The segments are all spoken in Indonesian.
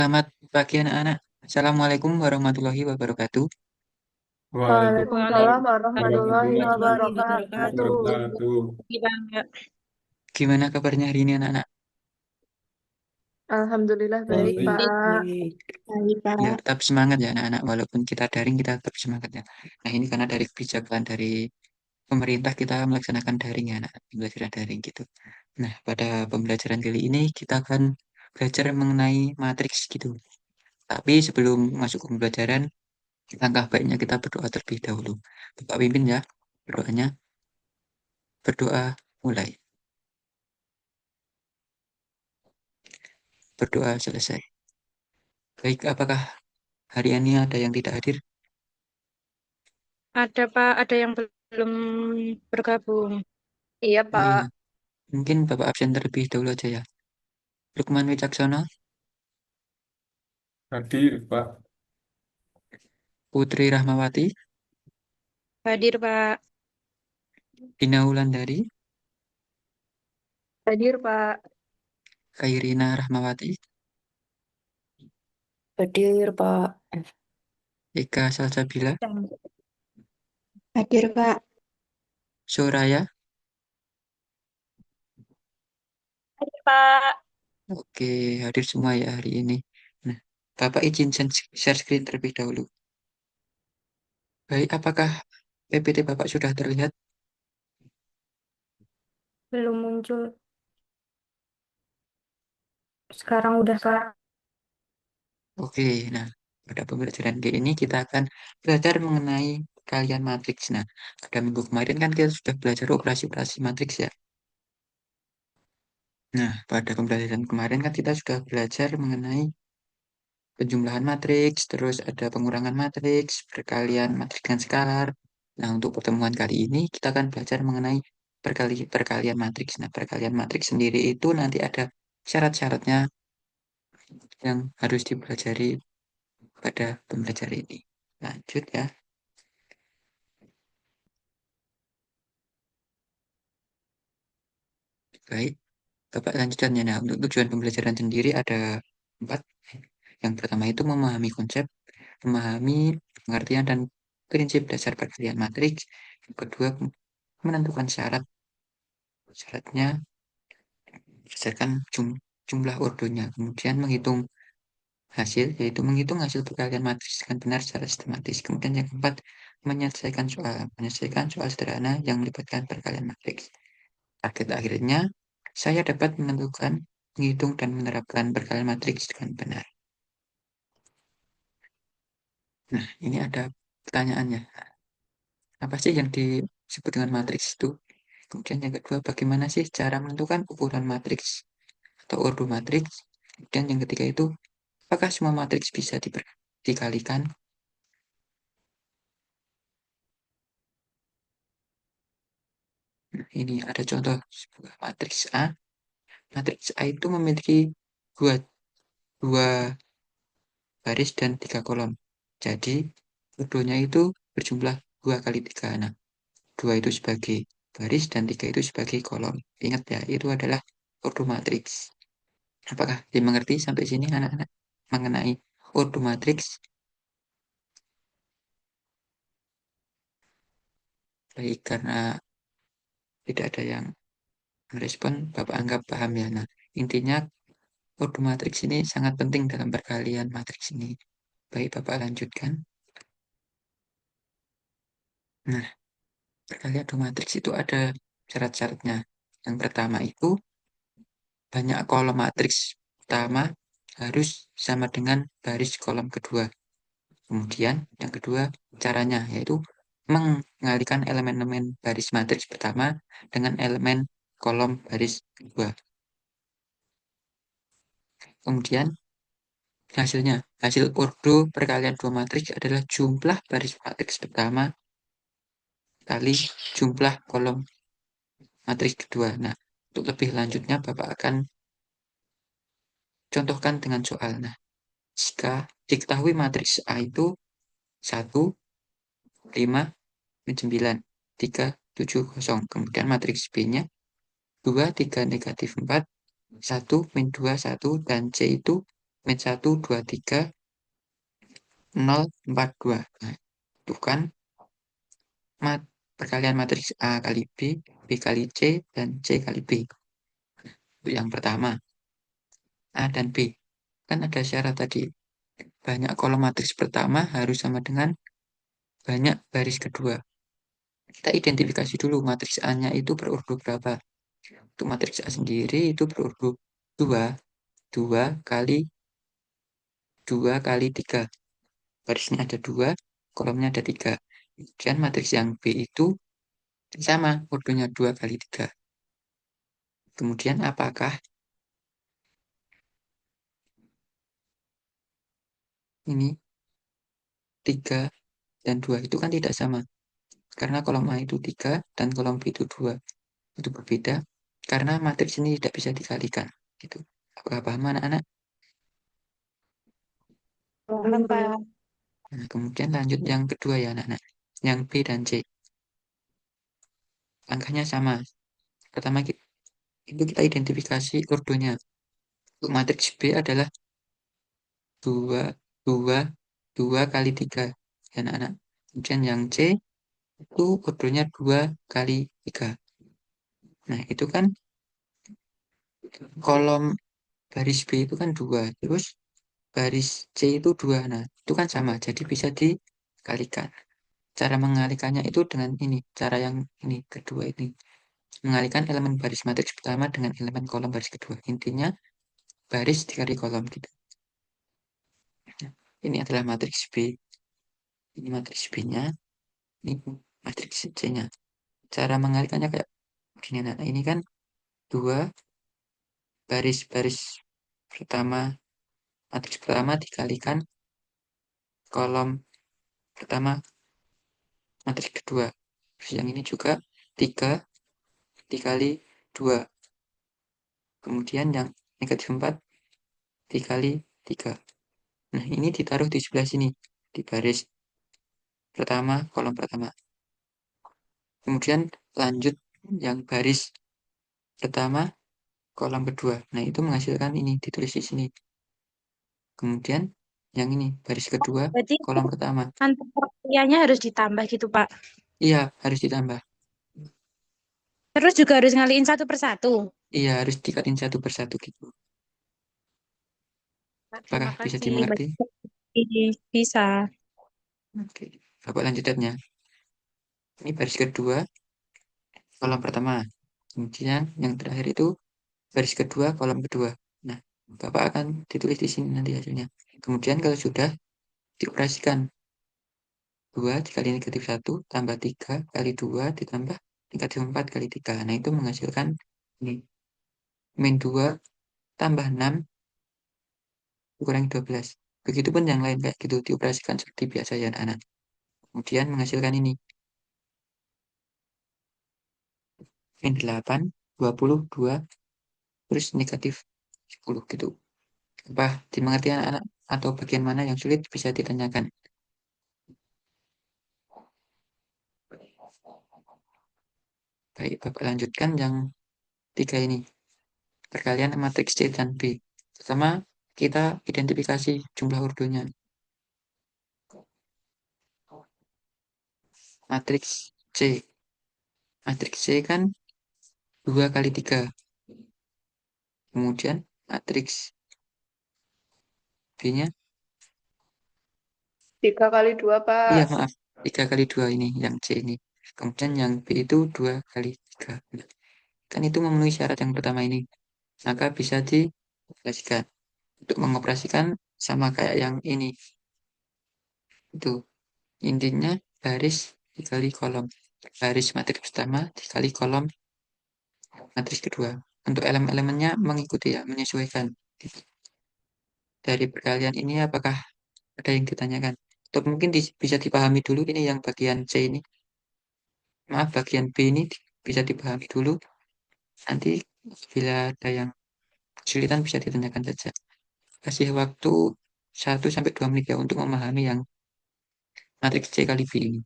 Selamat pagi anak-anak. Assalamualaikum warahmatullahi wabarakatuh. Waalaikumsalam Waalaikumsalam warahmatullahi warahmatullahi wabarakatuh. wabarakatuh. Gimana? Gimana kabarnya hari ini anak-anak? Alhamdulillah baik, Baik. Pak. Baik, baik, Ya, Pak. tetap semangat ya anak-anak. Walaupun kita daring, kita tetap semangat ya. Nah, ini karena dari kebijakan dari pemerintah kita melaksanakan daring ya anak. Pembelajaran daring gitu. Nah, pada pembelajaran kali ini kita akan belajar mengenai matriks gitu. Tapi sebelum masuk ke pembelajaran, langkah baiknya kita berdoa terlebih dahulu. Bapak pimpin ya, berdoanya. Berdoa mulai. Berdoa selesai. Baik, apakah hari ini ada yang tidak hadir? Ada Pak, ada yang belum bergabung. Iya, Oh iya, Pak. mungkin Bapak absen terlebih dahulu aja ya. Lukman Wicaksono, Hadir, Pak. Putri Rahmawati, Hadir Pak. Dina Wulandari, Hadir, Pak. Kairina Rahmawati, Hadir, Pak. Eka Salsabila, Hadir Pak. Soraya. Hadir Pak. Oke, hadir semua ya hari ini. Nah, Bapak izin share screen terlebih dahulu. Baik, apakah PPT Bapak sudah terlihat? Belum muncul. Sekarang udah, Pak. Oke, nah pada pembelajaran kali ini kita akan belajar mengenai perkalian matriks. Nah, pada minggu kemarin kan kita sudah belajar operasi-operasi matriks ya. Nah, pada pembelajaran kemarin kan kita sudah belajar mengenai penjumlahan matriks, terus ada pengurangan matriks, perkalian matriks dengan skalar. Nah, untuk pertemuan kali ini kita akan belajar mengenai perkalian matriks. Nah, perkalian matriks sendiri itu nanti ada syarat-syaratnya yang harus dipelajari pada pembelajaran ini. Lanjut ya. Baik, Bapak lanjutkannya. Nah, untuk tujuan pembelajaran sendiri ada empat. Yang pertama itu memahami konsep, memahami pengertian dan prinsip dasar perkalian matriks. Yang kedua, menentukan syarat. Syaratnya berdasarkan jumlah ordonya. Kemudian menghitung hasil, yaitu menghitung hasil perkalian matriks dengan benar secara sistematis. Kemudian yang keempat, menyelesaikan soal sederhana yang melibatkan perkalian matriks. Target akhirnya, saya dapat menentukan, menghitung, dan menerapkan perkalian matriks dengan benar. Nah, ini ada pertanyaannya. Apa sih yang disebut dengan matriks itu? Kemudian yang kedua, bagaimana sih cara menentukan ukuran matriks atau ordo matriks? Kemudian yang ketiga itu, apakah semua matriks bisa dikalikan? Nah, ini ada contoh sebuah matriks A. Matriks A itu memiliki dua, dua baris dan tiga kolom. Jadi, ordonya itu berjumlah 2 kali 3. Nah, 2 itu sebagai baris dan 3 itu sebagai kolom. Ingat ya, itu adalah ordo matriks. Apakah dimengerti sampai sini anak-anak mengenai ordo matriks? Baik, karena tidak ada yang merespon, Bapak anggap paham ya. Nah, intinya ordo matriks ini sangat penting dalam perkalian matriks ini. Baik, Bapak lanjutkan. Nah, perkalian ordo matriks itu ada syarat-syaratnya. Yang pertama itu, banyak kolom matriks pertama harus sama dengan baris kolom kedua. Kemudian yang kedua caranya yaitu mengalihkan elemen-elemen baris matriks pertama dengan elemen kolom baris kedua. Kemudian hasilnya, hasil ordo perkalian dua matriks adalah jumlah baris matriks pertama kali jumlah kolom matriks kedua. Nah, untuk lebih lanjutnya Bapak akan contohkan dengan soal. Nah, jika diketahui matriks A itu 1, 5, 9, 3, 7, 0. Kemudian matriks B-nya 2, 3, negatif 4, 1, min 2, 1, dan C itu min 1, 2, 3, 0, 4, 2. Nah, itu kan perkalian matriks A kali B kali C, dan C kali B. Itu yang pertama, A dan B. Kan ada syarat tadi, banyak kolom matriks pertama harus sama dengan banyak baris kedua. Kita identifikasi dulu matriks A-nya itu berurut berapa. Untuk matriks A sendiri itu berurut 2, 2 kali 2 kali 3. Barisnya ada 2, kolomnya ada 3. Kemudian matriks yang B itu sama, urutnya 2 kali 3. Kemudian apakah ini 3 dan 2 itu kan tidak sama. Karena kolom A itu 3 dan kolom B itu 2. Itu berbeda karena matriks ini tidak bisa dikalikan. Gitu. Apakah paham anak-anak? Paham, Pak. Nah, kemudian lanjut yang kedua ya anak-anak. Yang B dan C. Angkanya sama. Pertama itu kita identifikasi ordonya. Untuk matriks B adalah 2, 2, 2 kali 3. Ya anak-anak. Kemudian yang C itu ordonya 2 kali 3. Nah, itu kan kolom baris B itu kan 2. Terus baris C itu 2. Nah, itu kan sama. Jadi bisa dikalikan. Cara mengalikannya itu dengan ini. Cara yang ini, kedua ini. Mengalihkan elemen baris matriks pertama dengan elemen kolom baris kedua. Intinya baris dikali kolom gitu. Nah, ini adalah matriks B. Ini matriks B-nya. Ini matriks C-nya. Cara mengalihkannya kayak gini. Nah, ini kan 2 baris-baris pertama, matriks pertama dikalikan kolom pertama matriks kedua. Terus yang ini juga 3 dikali 2. Kemudian yang negatif 4 dikali 3. Nah, ini ditaruh di sebelah sini, di baris pertama, kolom pertama. Kemudian lanjut yang baris pertama, kolom kedua. Nah, itu menghasilkan ini, ditulis di sini. Kemudian yang ini, baris kedua, Berarti kolom pertama. antar perhatiannya harus ditambah gitu, Pak. Iya, harus ditambah. Terus juga harus ngaliin satu persatu. Iya, harus dikatin satu persatu gitu. Pak, Apakah terima bisa kasih. dimengerti? Bisa. Oke, Bapak lanjutannya. Ini baris kedua, kolom pertama. Kemudian yang terakhir itu baris kedua, kolom kedua. Nah, Bapak akan ditulis di sini nanti hasilnya. Kemudian kalau sudah dioperasikan, 2 dikali negatif 1 tambah 3 kali 2 ditambah negatif 4 kali 3. Nah, itu menghasilkan ini. Min 2 tambah 6 dikurangi 12. Begitupun yang lain kayak gitu dioperasikan seperti biasa ya anak-anak. Kemudian menghasilkan ini. Min 8, 22, terus negatif 10 gitu. Apa dimengerti anak-anak? Atau bagian mana yang sulit bisa ditanyakan. Baik, Bapak lanjutkan yang 3 ini. Perkalian matriks C dan B. Pertama, kita identifikasi jumlah urutnya. Matriks C. Matriks C kan 2 kali 3. Kemudian matriks B-nya, 3 kali 2, iya Pak. maaf, 3 kali 2 ini, yang C ini. Kemudian yang B itu 2 kali 3. Kan itu memenuhi syarat yang pertama ini. Maka bisa dioperasikan. Untuk mengoperasikan sama kayak yang ini. Itu intinya baris dikali kolom. Baris matriks pertama dikali kolom matriks kedua. Untuk elemen-elemennya mengikuti ya, menyesuaikan. Dari perkalian ini apakah ada yang ditanyakan? Atau mungkin bisa dipahami dulu ini yang bagian C ini. Maaf, bagian B ini bisa dipahami dulu. Nanti bila ada yang kesulitan bisa ditanyakan saja. Kasih waktu 1 sampai 2 menit ya untuk memahami yang matriks C kali B ini.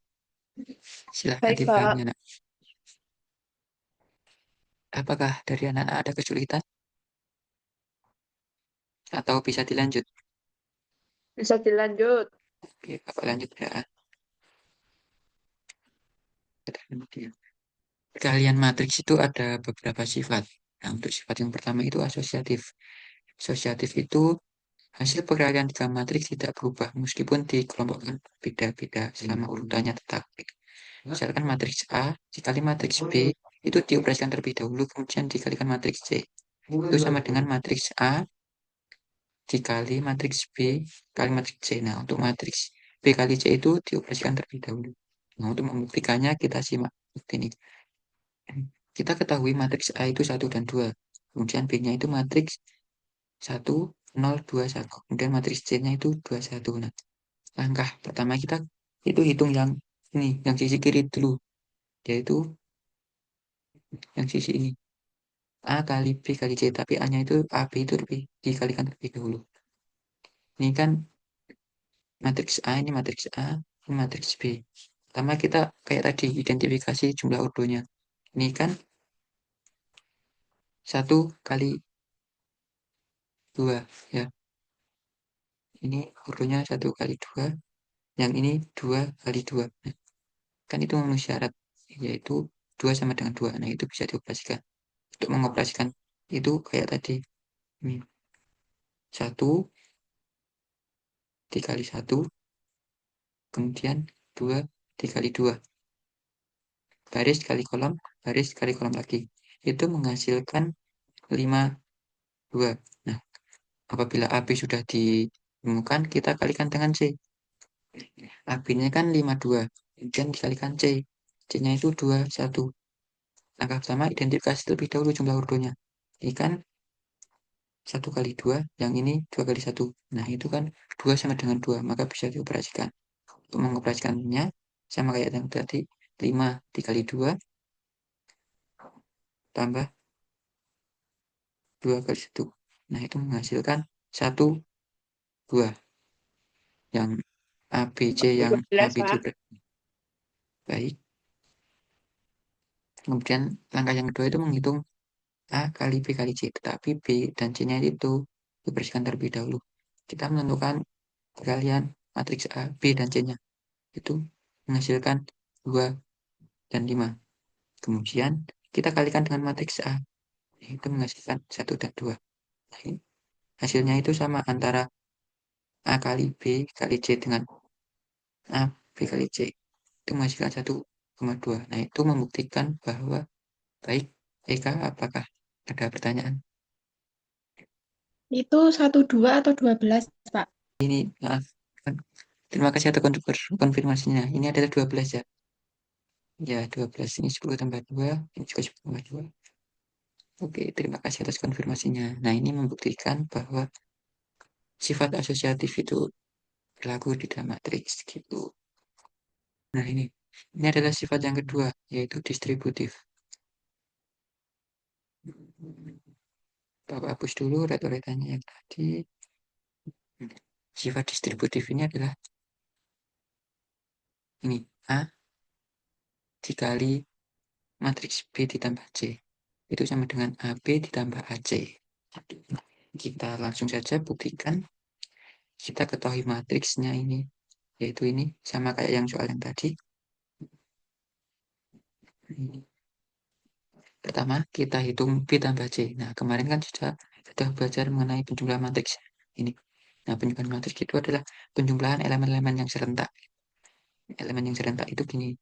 Silahkan Baik, dipahami Pak. anak. Apakah dari anak-anak ada kesulitan? Atau bisa dilanjut? Bisa dilanjut. Oke, Bapak lanjut ya. Perkalian matriks itu ada beberapa sifat. Nah, untuk sifat yang pertama itu asosiatif. Asosiatif itu hasil perkalian tiga matriks tidak berubah meskipun dikelompokkan beda-beda selama urutannya tetap. Misalkan matriks A dikali matriks B itu dioperasikan terlebih dahulu kemudian dikalikan matriks C. Itu sama dengan matriks A dikali matriks B kali matriks C. Nah, untuk matriks B kali C itu dioperasikan terlebih dahulu. Nah, untuk membuktikannya kita simak bukti ini. Kita ketahui matriks A itu 1 dan 2. Kemudian B-nya itu matriks 1, 0, 2, 1. Kemudian matriks C-nya itu 2, 1. Nah, langkah pertama kita itu hitung yang ini, yang sisi kiri dulu. Yaitu yang sisi ini. A kali B kali C. Tapi A-nya itu AB itu dikalikan terlebih dahulu. Ini kan matriks A, ini matriks A, ini matriks B. Pertama kita kayak tadi identifikasi jumlah ordonya. Ini kan 1 kali 2 ya. Ini ordonya 1 kali 2, yang ini 2 kali 2. Nah, kan itu memenuhi syarat, yaitu 2 sama dengan 2. Nah, itu bisa dioperasikan. Untuk mengoperasikan itu kayak tadi. Ini 1 dikali 1, kemudian 2 dikali 2. Baris kali kolom lagi. Itu menghasilkan 5, 2. Nah, apabila AB sudah ditemukan, kita kalikan dengan C. AB-nya kan 5, 2. Kemudian dikalikan C. C-nya itu 2, 1. Langkah pertama, identifikasi terlebih dahulu jumlah ordonya. Ini kan 1 kali 2, yang ini 2 kali 1. Nah, itu kan 2 sama dengan 2, maka bisa dioperasikan. Untuk mengoperasikannya, sama kayak yang tadi, 5 dikali 2, tambah 2 kali 1. Nah, itu menghasilkan 1, 2. Yang A, B, C, yang A, 12, B itu Pak. baik. Kemudian langkah yang kedua itu menghitung A kali B kali C. Tetapi B dan C-nya itu dibersihkan terlebih dahulu. Kita menentukan perkalian matriks A, B, dan C-nya. Itu menghasilkan 2 dan 5. Kemudian kita kalikan dengan matriks A. Itu menghasilkan 1 dan 2. Nah, hasilnya itu sama antara A kali B kali C dengan A, B kali C. Itu menghasilkan 1,2. Nah, itu membuktikan bahwa baik. Eka, apakah ada pertanyaan? Itu 1, 2 atau 12, Pak? Ini, maaf. Terima kasih atas konfirmasinya. Ini adalah 12 ya. Ya, 12. Ini 10 tambah 2. Ini juga 10 tambah 2. Oke, terima kasih atas konfirmasinya. Nah, ini membuktikan bahwa sifat asosiatif itu berlaku di dalam matriks gitu. Nah, ini adalah sifat yang kedua, yaitu distributif. Bapak hapus dulu retorikanya yang tadi. Sifat distributif ini adalah ini, A dikali matriks B ditambah C. Itu sama dengan AB ditambah AC. Kita langsung saja buktikan. Kita ketahui matriksnya ini, yaitu ini, sama kayak yang soal yang tadi. Pertama, kita hitung B tambah C. Nah, kemarin kan sudah belajar mengenai penjumlahan matriks ini. Nah, penjumlahan matriks itu adalah penjumlahan elemen-elemen yang serentak. Elemen yang serentak itu gini.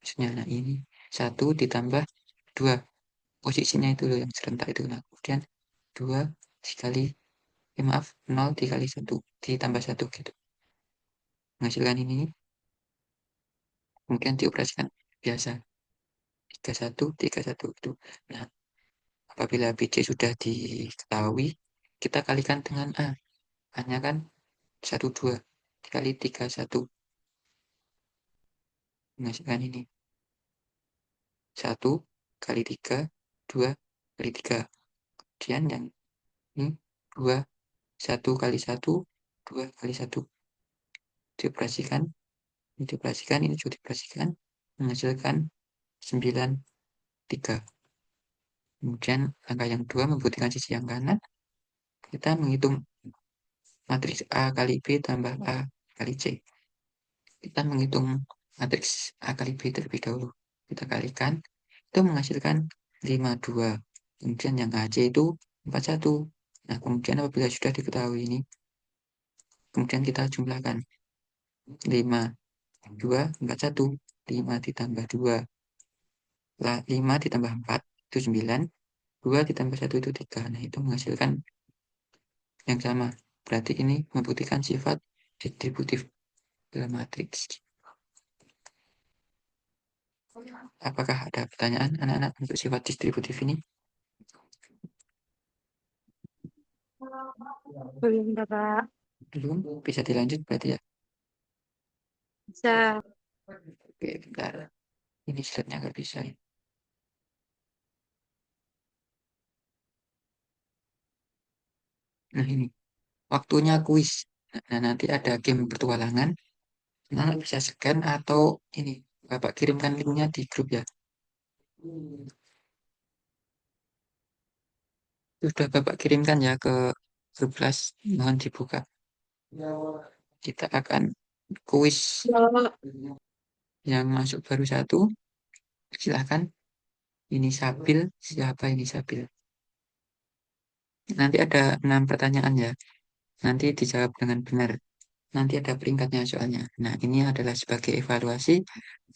Maksudnya, nah ini 1 ditambah 2. Posisinya itu loh yang serentak itu. Nah, kemudian 2 dikali, maaf, 0 dikali 1 ditambah 1 gitu. Menghasilkan ini, kemudian dioperasikan biasa. 31, 31 itu. Nah, apabila BC sudah diketahui, kita kalikan dengan A. A-nya kan 1, 2. Dikali 3, 1. Menghasilkan ini. 1 kali 3, 2 kali 3. Kemudian yang ini 2, 1 kali 1, 2 kali 1. Dioperasikan, ini dioperasikan, ini juga dioperasikan. Menghasilkan 9, 3. Kemudian angka yang 2 membuktikan sisi yang kanan. Kita menghitung matriks A kali B tambah A kali C. Kita menghitung matriks A kali B terlebih dahulu. Kita kalikan, itu menghasilkan 52. Kemudian yang AC itu 41. Nah, kemudian apabila sudah diketahui ini, kemudian kita jumlahkan 5, 2, 41. 5 ditambah 2, 5 ditambah 4, itu 9. 2 ditambah 1 itu 3. Nah, itu menghasilkan yang sama. Berarti ini membuktikan sifat distributif dalam matriks. Apakah ada pertanyaan anak-anak untuk sifat distributif ini? Belum, Bapak. Belum? Bisa dilanjut berarti ya? Bisa. Oke, bentar. Ini slide-nya nggak bisa. Nah, ini. Waktunya kuis. Nah, nanti ada game petualangan. Nah, bisa scan atau ini. Bapak kirimkan linknya di grup ya. Sudah Bapak kirimkan ya ke grup kelas. Mohon dibuka. Kita akan kuis Ya, yang masuk baru satu. Silahkan. Ini Sabil. Siapa ini Sabil? Nanti ada 6 pertanyaan ya. Nanti dijawab dengan benar. Nanti ada peringkatnya soalnya. Nah, ini adalah sebagai evaluasi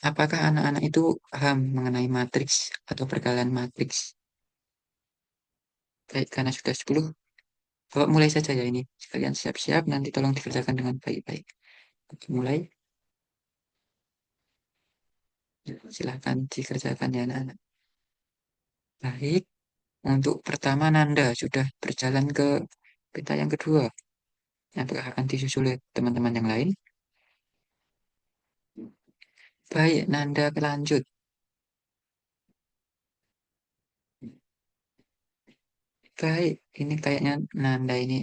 apakah anak-anak itu paham mengenai matriks atau perkalian matriks. Baik, karena sudah 10, Bapak mulai saja ya ini. Sekalian siap-siap, nanti tolong dikerjakan dengan baik-baik. Oke, mulai. Silahkan dikerjakan ya anak-anak. Baik, untuk pertama Nanda sudah berjalan ke peta yang kedua. Apakah akan disusul oleh teman-teman yang lain? Baik, Nanda lanjut. Baik, ini kayaknya Nanda ini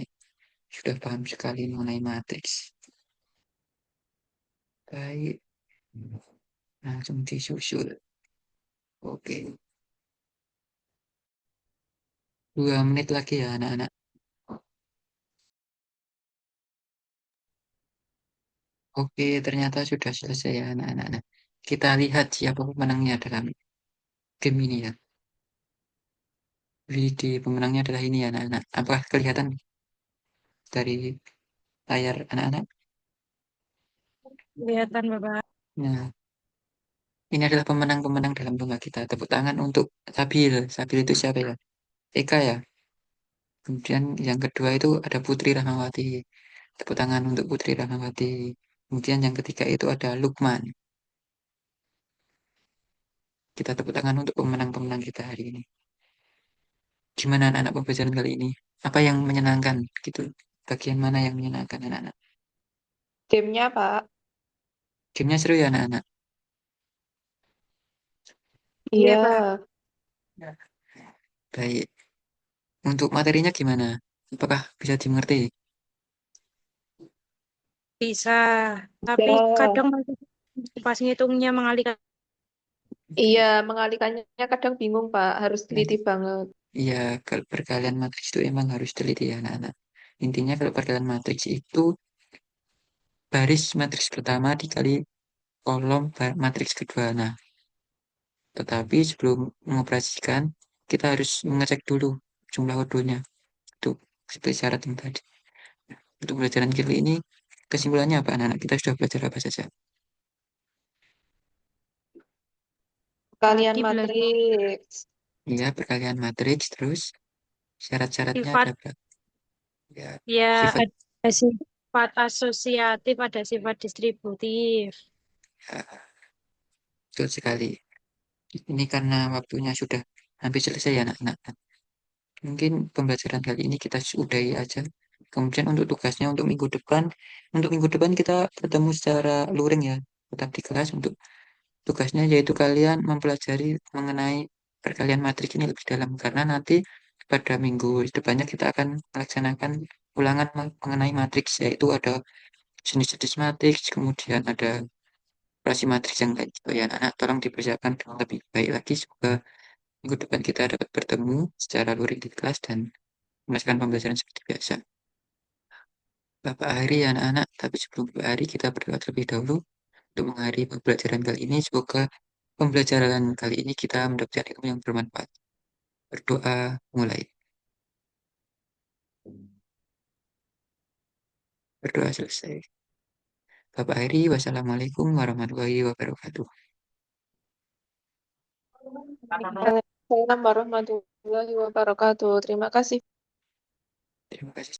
sudah paham sekali mengenai matriks. Baik, langsung disusul. Oke, 2 menit lagi ya anak-anak. Oke, ternyata sudah selesai ya anak-anak. Nah, kita lihat siapa pemenangnya dalam game ini ya. Video pemenangnya adalah ini ya anak-anak. Apakah kelihatan dari layar anak-anak? Kelihatan, Bapak. Nah, ini adalah pemenang-pemenang dalam lomba kita. Tepuk tangan untuk Sabil. Sabil itu siapa ya? Eka ya. Kemudian yang kedua itu ada Putri Rahmawati. Tepuk tangan untuk Putri Rahmawati. Kemudian yang ketiga itu ada Lukman. Kita tepuk tangan untuk pemenang-pemenang kita hari ini. Gimana anak-anak pembelajaran kali ini? Apa yang menyenangkan gitu? Bagian mana yang menyenangkan anak-anak? gamenya, Pak. Gamenya seru ya anak-anak? Iya, Iya, Pak. Baik. Untuk materinya gimana? Apakah bisa dimengerti? Bisa. Tapi ya. kadang pas ngitungnya mengalihkan. Iya, mengalihkannya kadang bingung, Pak. Harus Nah, teliti banget. iya, kalau perkalian matriks itu emang harus teliti ya anak-anak. Intinya kalau perkalian matriks itu baris matriks pertama dikali kolom matriks kedua. Nah, tetapi sebelum mengoperasikan, kita harus mengecek dulu jumlah ordonya. Itu seperti syarat yang tadi. Untuk pelajaran kali ini, kesimpulannya apa anak-anak? Kita sudah belajar apa saja? Kalian Tadi belajar matriks. Ya, perkalian matriks, terus syarat-syaratnya ada sifat. berapa? Ya, Ya, sifat. ada sifat asosiatif, ada sifat distributif. Ya, betul sekali. Ini karena waktunya sudah hampir selesai ya anak-anak. Mungkin pembelajaran kali ini kita sudahi aja. Kemudian untuk minggu depan kita ketemu secara luring ya, tetap di kelas untuk tugasnya yaitu kalian mempelajari mengenai perkalian matrik ini lebih dalam karena nanti pada minggu depannya kita akan melaksanakan ulangan mengenai matriks yaitu ada jenis-jenis matriks, kemudian ada operasi matriks yang lain. Oh ya, anak tolong dipersiapkan dengan lebih baik lagi. Semoga minggu depan kita dapat bertemu secara luring di kelas dan melaksanakan pembelajaran seperti biasa. Bapak Hari, anak-anak. Tapi sebelum Bapak Hari, kita berdoa terlebih dahulu untuk mengakhiri pembelajaran kali ini. Semoga pembelajaran kali ini kita mendapatkan ilmu yang bermanfaat. Berdoa mulai. Berdoa selesai. Bapak Hari, wassalamualaikum warahmatullahi wabarakatuh. Waalaikumsalam warahmatullahi wabarakatuh. Terima kasih. Terima kasih.